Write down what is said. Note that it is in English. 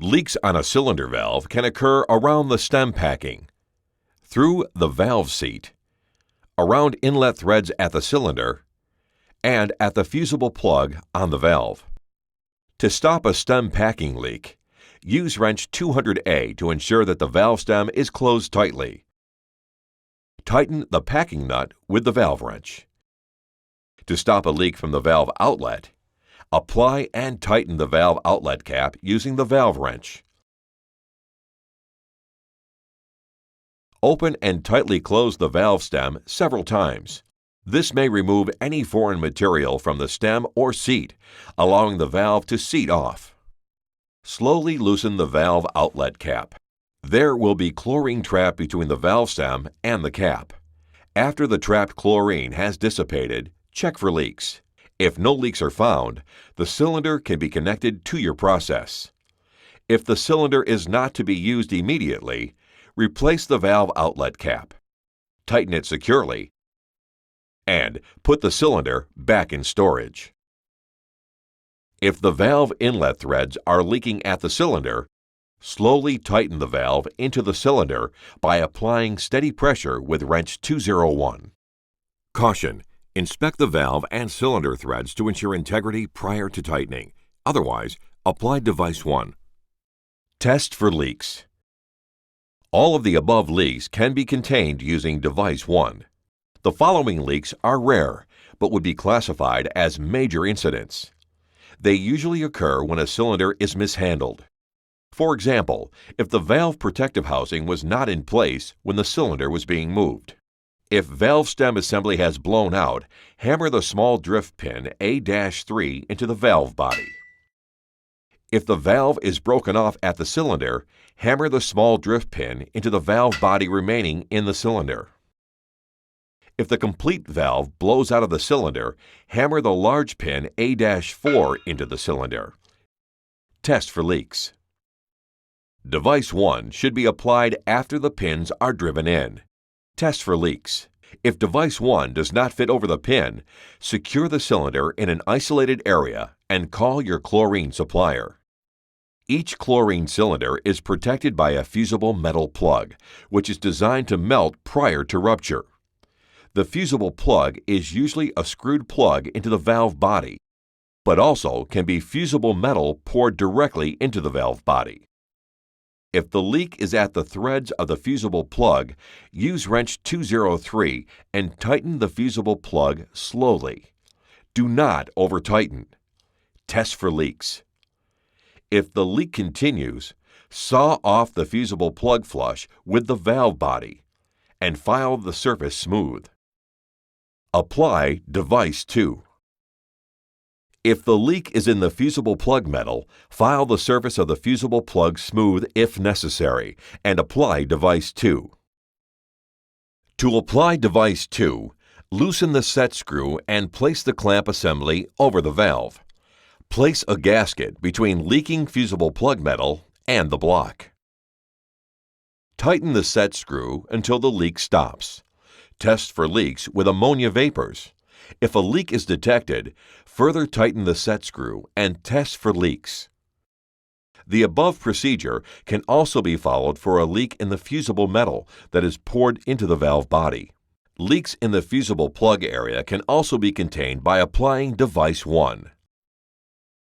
Leaks on a cylinder valve can occur around the stem packing, through the valve seat, around inlet threads at the cylinder, and at the fusible plug on the valve. To stop a stem packing leak, use wrench 200A to ensure that the valve stem is closed tightly. Tighten the packing nut with the valve wrench. To stop a leak from the valve outlet, apply and tighten the valve outlet cap using the valve wrench. Open and tightly close the valve stem several times. This may remove any foreign material from the stem or seat, allowing the valve to seat off. Slowly loosen the valve outlet cap. There will be chlorine trapped between the valve stem and the cap. After the trapped chlorine has dissipated, check for leaks. If no leaks are found, the cylinder can be connected to your process. If the cylinder is not to be used immediately, replace the valve outlet cap. Tighten it securely and put the cylinder back in storage. If the valve inlet threads are leaking at the cylinder, slowly tighten the valve into the cylinder by applying steady pressure with wrench 201. Caution: inspect the valve and cylinder threads to ensure integrity prior to tightening. Otherwise, apply device 1. Test for leaks. All of the above leaks can be contained using device 1. The following leaks are rare, but would be classified as major incidents. They usually occur when a cylinder is mishandled. For example, if the valve protective housing was not in place when the cylinder was being moved. If valve stem assembly has blown out, hammer the small drift pin A-3 into the valve body. If the valve is broken off at the cylinder, hammer the small drift pin into the valve body remaining in the cylinder. If the complete valve blows out of the cylinder, hammer the large pin A-4 into the cylinder. Test for leaks. Device 1 should be applied after the pins are driven in. Test for leaks. If device 1 does not fit over the pin, secure the cylinder in an isolated area and call your chlorine supplier. Each chlorine cylinder is protected by a fusible metal plug, which is designed to melt prior to rupture. The fusible plug is usually a screwed plug into the valve body, but also can be fusible metal poured directly into the valve body. If the leak is at the threads of the fusible plug, use wrench 203 and tighten the fusible plug slowly. Do not over-tighten. Test for leaks. If the leak continues, saw off the fusible plug flush with the valve body and file the surface smooth. Apply device 2. If the leak is in the fusible plug metal, file the surface of the fusible plug smooth if necessary and apply device 2. To apply device 2, loosen the set screw and place the clamp assembly over the valve. Place a gasket between leaking fusible plug metal and the block. Tighten the set screw until the leak stops. Test for leaks with ammonia vapors. If a leak is detected, further tighten the set screw and test for leaks. The above procedure can also be followed for a leak in the fusible metal that is poured into the valve body. Leaks in the fusible plug area can also be contained by applying device 1.